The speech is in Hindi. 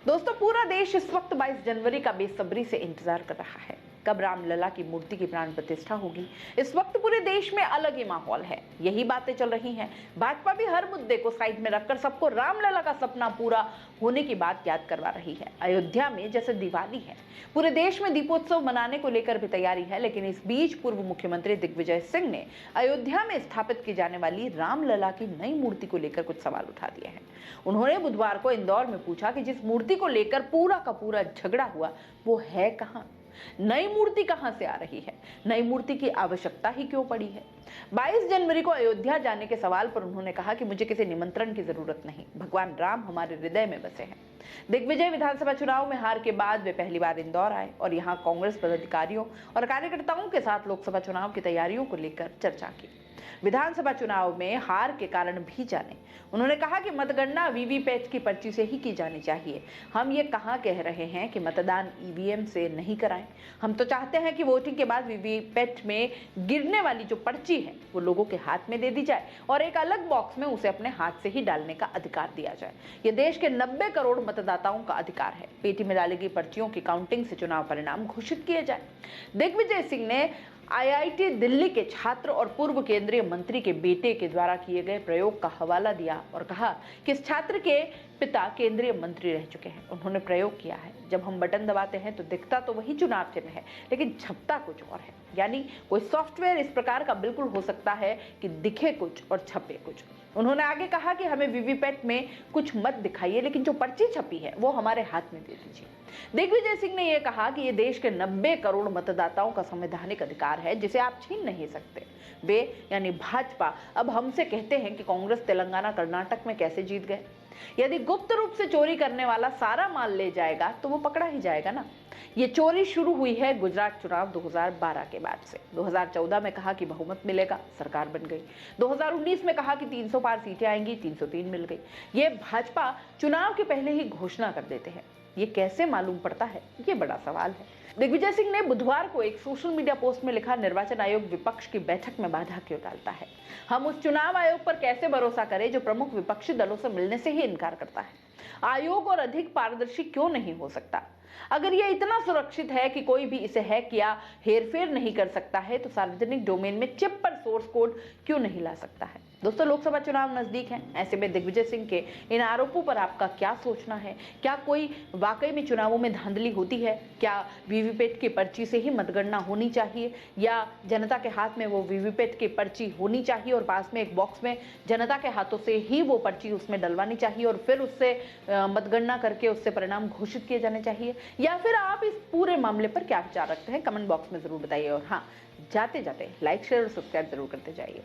दोस्तों, पूरा देश इस वक्त 22 जनवरी का बेसब्री से इंतजार कर रहा है। कब रामलला की मूर्ति की प्राण प्रतिष्ठा होगी। इस वक्त पूरे देश में अलग ही माहौल है। यही बातें चल रही हैं। भाजपा भी हर मुद्दे को साइड में रखकर सबको रामलला का सपना पूरा होने की बात याद करवा रही है। अयोध्या में जैसे दिवाली है, पूरे देश में दीपोत्सव मनाने को लेकर भी तैयारी है। लेकिन इस बीच पूर्व मुख्यमंत्री दिग्विजय सिंह ने अयोध्या में स्थापित की जाने वाली रामलला की नई मूर्ति को लेकर कुछ सवाल उठा दिए हैं। उन्होंने बुधवार को इंदौर में पूछा कि जिस मूर्ति को लेकर पूरा का पूरा झगड़ा हुआ वो है कहां, नई मूर्ति कहां से आ रही है, नई मूर्ति की आवश्यकता ही क्यों पड़ी है। 22 जनवरी को अयोध्या जाने के सवाल पर उन्होंने कहा कि मुझे किसी निमंत्रण की जरूरत नहीं, भगवान राम हमारे हृदय में बसे हैं। दिग्विजय विधानसभा चुनाव में हार के बाद वे पहली बार इंदौर आए और यहां कांग्रेस पदाधिकारियों और कार्यकर्ताओं के साथ लोकसभा चुनाव की तैयारियों को लेकर चर्चा की। विधानसभा चुनाव में हार के कारण भी जाने। उन्होंने कहा कि मतगणना वीवीपैट की पर्ची से ही की जानी चाहिए। हम ये कहां कह रहे हैं कि मतदान ईवीएम से नहीं कराएं। हम तो चाहते हैं कि वोटिंग के बाद वीवीपैट में गिरने वाली जो पर्ची है वो लोगों के हाथ में दे दी जाए और एक अलग बॉक्स में उसे अपने हाथ से ही डालने का अधिकार दिया जाए। ये देश के 90 करोड़ मतदाताओं का अधिकार है। पेटी में डाली गई पर्चियों की काउंटिंग से चुनाव परिणाम घोषित किए जाए। दिग्विजय सिंह ने आईआईटी दिल्ली के छात्र और पूर्व केंद्रीय मंत्री के बेटे के द्वारा किए गए प्रयोग का हवाला दिया और कहा कि इस छात्र के पिता केंद्रीय मंत्री रह चुके हैं। उन्होंने प्रयोग किया है, जब हम बटन दबाते हैं तो दिखता तो वही चुनाव चिन्ह है लेकिन छपता कुछ और है। यानी कोई सॉफ्टवेयर इस प्रकार का बिल्कुल हो सकता है कि दिखे कुछ और छपे कुछ। उन्होंने आगे कहा कि हमें वीवीपैट में कुछ मत दिखाइए लेकिन जो पर्ची छपी है वो हमारे हाथ में दे दीजिए। दिग्विजय सिंह ने यह कहा कि ये देश के 90 करोड़ मतदाताओं का संवैधानिक अधिकार है जिसे आप छीन नहीं सकते। वे यानी भाजपा अब हमसे कहते हैं कि कांग्रेस तेलंगाना कर्नाटक में कैसे जीत गए। यदि गुप्त रूप से चोरी करने वाला सारा माल ले जाएगा तो वो पकड़ा ही जाएगा ना। ये चोरी शुरू हुई है गुजरात चुनाव 2012 के बाद से। 2014 में कहा कि बहुमत मिलेगा, सरकार बन गई। 2019 में कहा कि 300 पार सीटें आएंगी, 303 मिल गई। ये भाजपा चुनाव के पहले ही घोषणा कर देते हैं। ये कैसे मालूम पड़ता है, ये बड़ा सवाल है। दिग्विजय सिंह ने बुधवार को एक सोशल मीडिया पोस्ट में लिखा, निर्वाचन आयोग विपक्ष की बैठक में बाधा क्यों डालता है। हम उस चुनाव आयोग पर कैसे भरोसा करें जो प्रमुख विपक्षी दलों से मिलने से ही इनकार करता है। आयोग और अधिक पारदर्शी क्यों नहीं हो सकता। अगर यह इतना सुरक्षित है कि कोई भी इसे हैक या हेरफेर नहीं कर सकता है तो सार्वजनिक डोमेन में चिप पर सोर्स कोड क्यों नहीं ला सकता है। दोस्तों, लोकसभा चुनाव नजदीक हैं। ऐसे में दिग्विजय सिंह के इन आरोपों पर आपका क्या सोचना है। क्या कोई वाकई में चुनावों में धांधली होती है? क्या वीवीपैट की पर्ची से ही मतगणना होनी चाहिए या जनता के हाथ में वो वीवीपैट की पर्ची होनी चाहिए और पास में एक बॉक्स में जनता के हाथों से ही वो पर्ची उसमें डलवानी चाहिए और फिर उससे मतगणना करके उससे परिणाम घोषित किए जाने चाहिए। या फिर आप इस पूरे मामले पर क्या विचार रखते हैं, कमेंट बॉक्स में जरूर बताइए। और हाँ, जाते जाते लाइक शेयर और सब्सक्राइब जरूर करते जाइए।